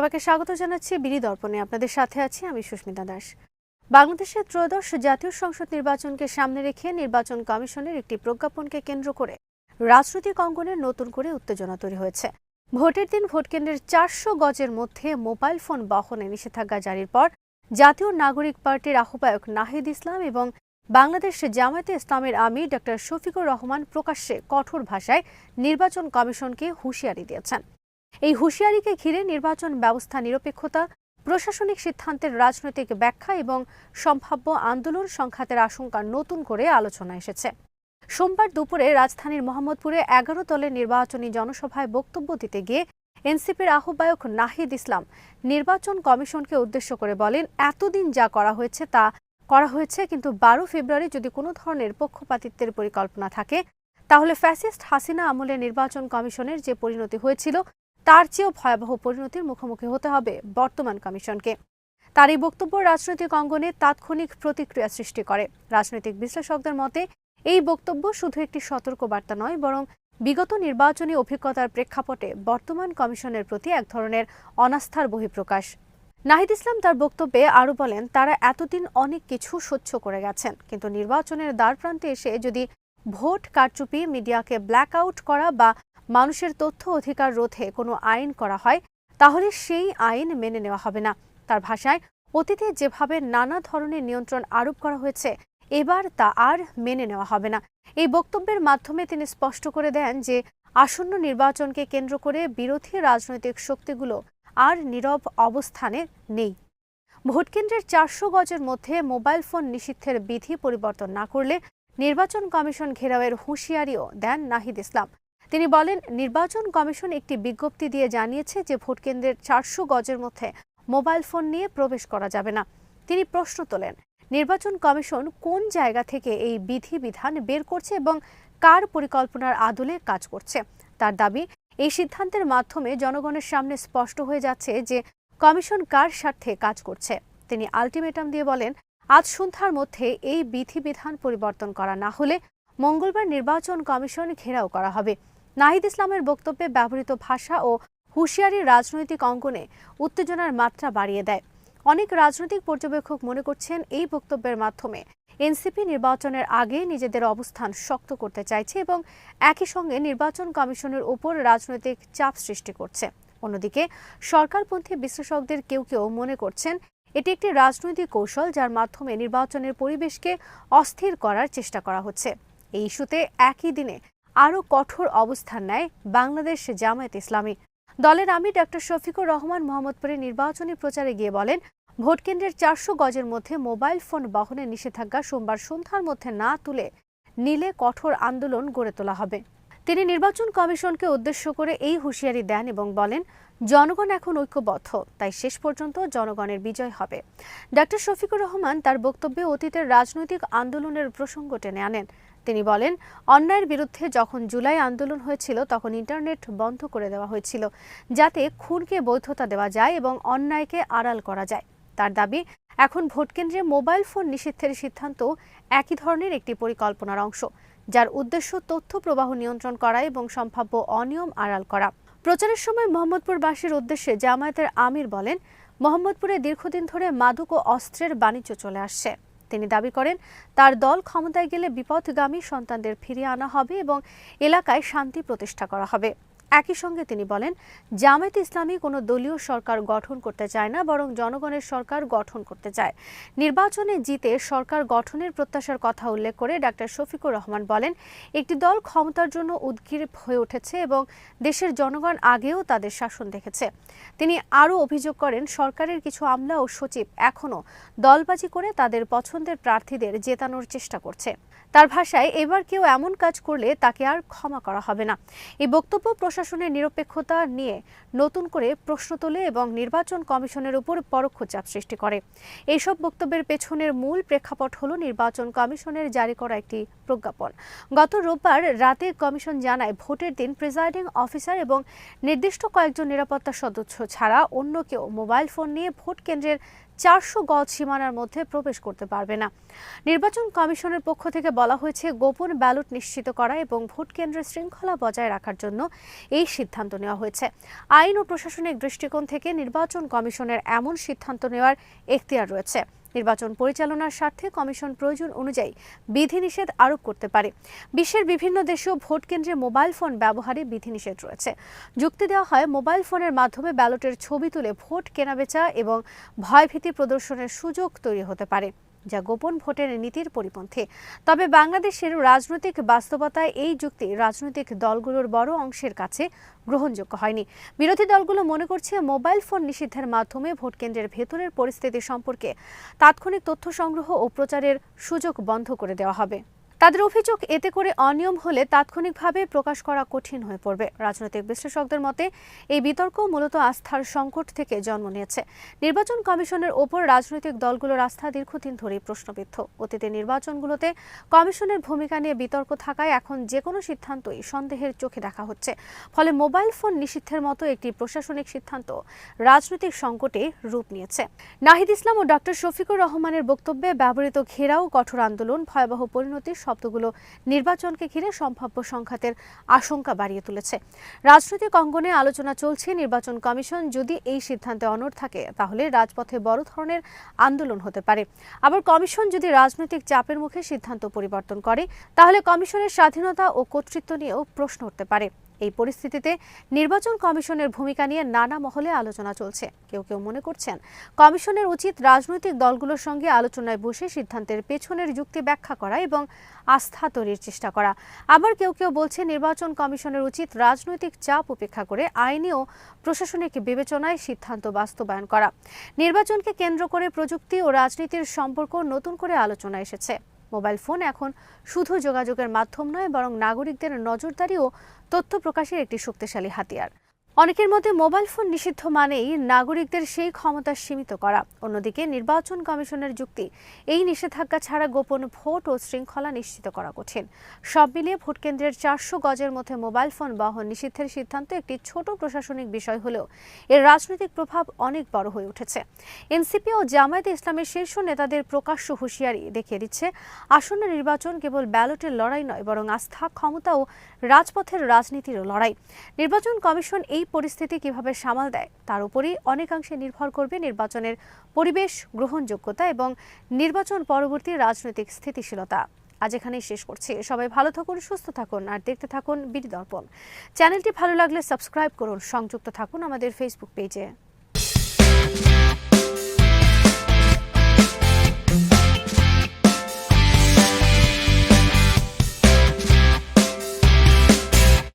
সবাইকে স্বাগত জানাচ্ছি বিডি দর্পণে। আপনাদের সাথে আছি আমি সুস্মিতা দাস। বাংলাদেশের ত্রয়োদশ জাতীয় সংসদ নির্বাচনকে সামনে রেখে নির্বাচন কমিশনের একটি প্রজ্ঞাপনকে কেন্দ্র করে রাজনৈতিক অঙ্গনে নতুন করে উত্তেজনা তৈরি হয়েছে। ভোটের দিন ভোটকেন্দ্রের 400 গজের মধ্যে মোবাইল ফোন বহনে নিষেধাজ্ঞা জারির পর জাতীয় নাগরিক পার্টির আহ্বায়ক নাহিদ ইসলাম এবং বাংলাদেশ জামায়াতে ইসলামের আমির ডক্টর শফিকুর রহমান প্রকাশ্যে কঠোর ভাষায় নির্বাচন কমিশনকে হুঁশিয়ারি দিয়েছেন। এই হুঁশিয়ারিকে ঘিরে নির্বাচন ব্যবস্থা নিরপেক্ষতা, প্রশাসনিক সিদ্ধান্তের রাজনৈতিক ব্যাখ্যা এবং সম্ভাব্য আন্দোলন সংঘাতের আশঙ্কা নতুন করে আলোচনা এসেছে। সোমবার দুপুরে রাজধানীর মোহাম্মদপুরে 11 দলের নির্বাচনী জনসভায় বক্তব্য দিতে গিয়ে এনসিপির আহ্বায়ক নাহিদ ইসলাম নির্বাচন কমিশনকে উদ্দেশ্য করে বলেন, এতদিন যা করা হয়েছে তা করা হয়েছে, কিন্তু 12 ফেব্রুয়ারি যদি কোনো ধরনের পক্ষপাতিত্বের পরিকল্পনা থাকে তাহলে ফ্যাসিস্ট হাসিনা আমলে নির্বাচন কমিশনের যে পরিণতি হয়েছিল তার চেয়েও ভয়াবহ পরিণতির মুখোমুখি হতে হবে বর্তমান কমিশনকে। তার এই বক্তব্য রাজনৈতিক অঙ্গনে তাৎক্ষণিক প্রতিক্রিয়া সৃষ্টি করে। রাজনৈতিক বিশ্লেষকদের মতে এই বক্তব্য শুধু একটি সতর্ক বার্তা নয়, বরং বিগত নির্বাচনী অভিজ্ঞতার প্রেক্ষাপটে বর্তমান কমিশনের প্রতি এক ধরনের অনাস্থার বহিঃপ্রকাশ। নাহিদ ইসলাম তার বক্তব্যে আরও বলেন, তারা এতদিন অনেক কিছু সহ্য করে গেছেন, কিন্তু নির্বাচনের দ্বারপ্রান্তে এসে যদি ভোট কারচুপি, মিডিয়াকে ব্ল্যাক আউট করা বা মানুষের তথ্য অধিকার রোধে কোনো আইন করা হয় তাহলে সেই আইন মেনে নেওয়া হবে না। তার ভাষায়, অতীতে যেভাবে নানা ধরনের নিয়ন্ত্রণ আরোপ করা হয়েছে এবার তা আর মেনে নেওয়া হবে না। এই বক্তব্যের মাধ্যমে তিনি স্পষ্ট করে দেন যে আসন্ন নির্বাচনকে কেন্দ্র করে বিরোধী রাজনৈতিক শক্তিগুলো আর নীরব অবস্থানে নেই। ভোটকেন্দ্রের 400 গজের মধ্যে মোবাইল ফোন নিষিদ্ধের বিধি পরিবর্তন না করলে নির্বাচন কমিশন ঘেরাওয়ের হুঁশিয়ারিও দেন নাহিদ ইসলাম। তিনি বলেন, নির্বাচন কমিশন একটি বিজ্ঞপ্তি দিয়ে জানিয়েছে যে ভোটকেন্দ্রের 400 গজের মধ্যে মোবাইল ফোন নিয়ে প্রবেশ করা যাবে না। তিনি প্রশ্ন তোলেন, নির্বাচন কমিশন কোন জায়গা থেকে এই বিধিবিধান বের করছে এবং কার পরিকল্পনার আদলে কাজ করছে। তার দাবি, এই সিদ্ধান্তের মাধ্যমে জনগণের সামনে স্পষ্ট হয়ে যাচ্ছে যে কমিশন কার স্বার্থে কাজ করছে। তিনি আলটিমেটাম দিয়ে বলেন, আজ সন্ধ্যার মধ্যে এই বিধিবিধান পরিবর্তন করা না হলে মঙ্গলবার নির্বাচন কমিশন ঘেরাও করা হবে। নাহিদ ইসলামের বক্তব্যে ব্যবহৃত ভাষা ও হুঁশিয়ারি রাজনৈতিক অঙ্গনে উত্তেজনার মাত্রা বাড়িয়ে দেয়। অনেক রাজনৈতিক পর্যবেক্ষক মনে করছেন এই বক্তব্যের মাধ্যমে এনসিপি নির্বাচনের আগে নিজেদের অবস্থান শক্ত করতে চাইছে এবং একই সঙ্গে নির্বাচন কমিশনের উপর রাজনৈতিক চাপ সৃষ্টি করছে। অন্যদিকে সরকারপন্থী বিশ্লেষকদের কেউ কেউ মনে করছেন এটি একটি রাজনৈতিক কৌশল, যার মাধ্যমে নির্বাচনের পরিবেশকে অস্থির করার চেষ্টা করা হচ্ছে। এই ইস্যুতে একই দিনে আরও কঠোর অবস্থান নেয় বাংলাদেশ জামায়াতে ইসলামী। দলের আমির ডক্টর শফিকুর রহমান মোহাম্মদপুরে নির্বাচনী প্রচারে গিয়ে বলেন, ভোটকেন্দ্রের 400 গজের মধ্যে মোবাইল ফোন বহনের নিষেধাজ্ঞা সোমবার সন্ধ্যার মধ্যে না তুলে নিলে কঠোর আন্দোলন গড়ে তোলা হবে। তিনি নির্বাচন কমিশনকে উদ্দেশ্য করে এই হুঁশিয়ারি দেন এবং বলেন, জনগণ এখন ঐক্যবদ্ধ, তাই শেষ পর্যন্ত জনগণের বিজয় হবে। ডক্টর শফিকুর রহমান তার বক্তব্যে অতীতের রাজনৈতিক আন্দোলনের প্রসঙ্গ টেনে আনেন। তিনি বলেন, অন্যায়ের বিরুদ্ধে যখন জুলাই আন্দোলন হয়েছিল তখন ইন্টারনেট বন্ধ করে দেওয়া হয়েছিল যাতে খুনকে বৈধতা দেওয়া যায় এবং অন্যায়কে আড়াল করা যায়। তার দাবি, এখন ভোটকেন্দ্রে মোবাইল ফোন নিষিদ্ধের সিদ্ধান্ত একই ধরনের একটি পরিকল্পনার অংশ, যার উদ্দেশ্য তথ্য প্রবাহ নিয়ন্ত্রণ করা এবং সম্ভাব্য অনিয়ম আড়াল করা। প্রচারের সময় মোহাম্মদপুরবাসীর উদ্দেশ্যে জামায়াতের আমির বলেন, মোহাম্মদপুরে দীর্ঘদিন ধরে মাদক ও অস্ত্রের বাণিজ্য চলে আসছে। তিনি দাবি করেন, তার দল ক্ষমতায় গেলে বিপথগামী সন্তানদের ফিরিয়ে আনা হবে এবং এলাকায় শান্তি প্রতিষ্ঠা করা হবে। একই সঙ্গে তিনি বলেন, জামায়াতে ইসলামী কোনো দলীয় সরকার গঠন করতে চায় না, বরং জনগণের সরকার গঠন করতে চায়। নির্বাচনে জিতে সরকার গঠনের প্রত্যাশার কথা উল্লেখ করে ডক্টর শফিকুর রহমান বলেন, একটি দল ক্ষমতার জন্য উদগ্রীব হয়ে উঠেছে এবং দেশের জনগণ আগেও তাদের শাসন দেখেছে। তিনি আরও অভিযোগ করেন, সরকারের কিছু আমলা ও সচিব এখনও দলবাজি করে তাদের পছন্দের প্রার্থীদের জেতানোর চেষ্টা করছে। তার ভাষায়, এবার কেউ এমন কাজ করলে তাকে আর ক্ষমা করা হবে না। এই বক্তব্য প্রশাসনের নিরপেক্ষতা নিয়ে নতুন করে প্রশ্ন তোলে এবং নির্বাচন কমিশনের উপর পরোক্ষ চাপ সৃষ্টি করে। এইসব বক্তব্যের পেছনের মূল প্রেক্ষাপট হল নির্বাচন কমিশনের জারি করা একটি প্রজ্ঞাপন। গত রোববার রাতে কমিশন জানায়, ভোটের দিন প্রিজাইডিং অফিসার এবং নির্দিষ্ট কয়েকজন নিরাপত্তা সদস্য ছাড়া অন্য কেউ মোবাইল ফোন নিয়ে ভোট কেন্দ্রের 400 গজ সীমানার মধ্যে প্রবেশ করতে পারবে না। নির্বাচন কমিশনের পক্ষ থেকে বলা হয়েছে, গোপন ব্যালট নিশ্চিত করা এবং ভোট কেন্দ্রের শৃঙ্খলা বজায় রাখার জন্য এই সিদ্ধান্ত নেওয়া হয়েছে। আইন ও প্রশাসনিক দৃষ্টিকোণ থেকে নির্বাচন কমিশনের এমন সিদ্ধান্ত নেওয়ার এখতিয়ার রয়েছে। নির্বাচন পরিচালনার স্বার্থে কমিশন প্রয়োজন অনুযায়ী বিধিনিষেধ আরোপ করতে পারে। বিশ্বের বিভিন্ন দেশেও ভোট কেন্দ্রে মোবাইল ফোন ব্যবহারে বিধিনিষেধ রয়েছে। যুক্তি দেওয়া হয়, মোবাইল ফোনের মাধ্যমে ব্যালটের ছবি তুলে ভোট কেনাবেচা এবং ভয়ভীতি প্রদর্শনের সুযোগ তৈরি হতে পারে, যা গোপন ভোটের নীতির পরিপন্থী। তবে বাংলাদেশের রাজনৈতিক বাস্তবতায় এই যুক্তি রাজনৈতিক দলগুলোর বড় অংশের কাছে গ্রহণযোগ্য হয়নি। বিরোধী দলগুলো মনে করছে, মোবাইল ফোন নিষিদ্ধের মাধ্যমে ভোট কেন্দ্রের ভেতরের পরিস্থিতি সম্পর্কে তাৎক্ষণিক তথ্য সংগ্রহ ও প্রচারের সুযোগ বন্ধ করে দেওয়া হবে। তাদের অভিযোগ, এতে করে অনিয়ম হলে তাৎক্ষণিকভাবে প্রকাশ করা কঠিন হয়ে পড়বে। রাজনৈতিক বিশ্লেষকদের মতে, এই বিতর্ক মূলত আস্থার সংকট থেকে জন্ম নিয়েছে। নির্বাচন কমিশনের ওপর রাজনৈতিক দলগুলোর আস্থা দীর্ঘদিন ধরেই প্রশ্নবিদ্ধ। অতীতে নির্বাচনগুলোতে কমিশনের ভূমিকা নিয়ে বিতর্ক থাকায় এখন যে কোনো সিদ্ধান্তই সন্দেহের চোখে দেখা হচ্ছে। ফলে মোবাইল ফোন নিষিদ্ধের মতো একটি প্রশাসনিক সিদ্ধান্ত রাজনৈতিক সংকটে রূপ নিয়েছে। নাহিদ ইসলাম ও ডক্টর শফিকুর রহমানের বক্তব্যে ব্যবহৃত ঘেরাও, কঠোর আন্দোলন, ভয়াবহ পরিণতি শব্দগুলো নির্বাচনকে ঘিরে সম্ভাব্য সংঘাতের আশঙ্কা বাড়িয়ে তুলেছে। রাজনৈতিক অঙ্গনে আলোচনা চলছে, নির্বাচন কমিশন যদি এই সিদ্ধান্তে অনড় থাকে তাহলে রাজপথে বড় ধরনের আন্দোলন হতে পারে। আবার কমিশন যদি রাজনৈতিক চাপের মুখে সিদ্ধান্ত পরিবর্তন করে তাহলে কমিশনের স্বাধীনতা ও কর্তৃত্ব নিয়েও প্রশ্ন উঠতে পারে। এই পরিস্থিতিতে নির্বাচন কমিশনের ভূমিকা নিয়ে নানা মহলে আলোচনা চলছে। কেউ কেউ মনে করছেন, কমিশনের উচিত রাজনৈতিক দলগুলোর সঙ্গে আলোচনায় বসে সিদ্ধান্তের পেছনের যুক্তি ব্যাখ্যা করা এবং আস্থা তৈরির চেষ্টা করা। আবার কেউ কেউ বলছে, নির্বাচন কমিশনের উচিত রাজনৈতিক চাপ উপেক্ষা করে আইনি ও প্রশাসনিক বিবেচনায় সিদ্ধান্ত বাস্তবায়ন করা। নির্বাচনকে কেন্দ্র করে প্রযুক্তি ও রাজনীতির সম্পর্ক নতুন করে আলোচনা এসেছে। মোবাইল ফোন এখন শুধু যোগাযোগের মাধ্যম নয়, বরং নাগরিকদের নজরদারি ও তথ্য প্রকাশের একটি শক্তিশালী হাতিয়ার। অনেকের মধ্যে মোবাইল ফোন নিষিদ্ধ মানেই নাগরিকদের সেই ক্ষমতা সীমিত করা। অন্যদিকে নির্বাচন কমিশনের যুক্তি, এই নিষেধাজ্ঞা ছাড়া গোপন ভোট ও শৃঙ্খলা নিশ্চিত করা কঠিন। সব মিলিয়ে ভোট কেন্দ্রের 400 গজের মধ্যে মোবাইল ফোন বহন নিষিদ্ধের সিদ্ধান্ত একটি ছোট প্রশাসনিক বিষয় হলেও এর রাজনৈতিক প্রভাব অনেক বড় হয়ে উঠেছে। এনসিপি ও জামায়াতে ইসলামের শীর্ষ নেতাদের প্রকাশ্য হুঁশিয়ারি দেখিয়ে দিচ্ছে, আসন্ন নির্বাচন কেবল ব্যালটের লড়াই নয়, বরং আস্থা, ক্ষমতা ও রাজপথের রাজনীতিরও লড়াই। নির্বাচন কমিশন এই পরিস্থিতি কিভাবে সামাল দেয় তার উপরই অনেকাংশে নির্ভর করবে নির্বাচনের পরিবেশ, গ্রহণযোগ্যতা এবং নির্বাচন পরবর্তী রাজনৈতিক স্থিতিশীলতা। আজ এখানেই শেষ করছি। সবাই ভালো থাকুন, সুস্থ থাকুন আর দেখতে থাকুন বিডি দর্পণ। চ্যানেলটি ভালো লাগলে সাবস্ক্রাইব করুন, সংযুক্ত থাকুন আমাদের ফেসবুক পেজে।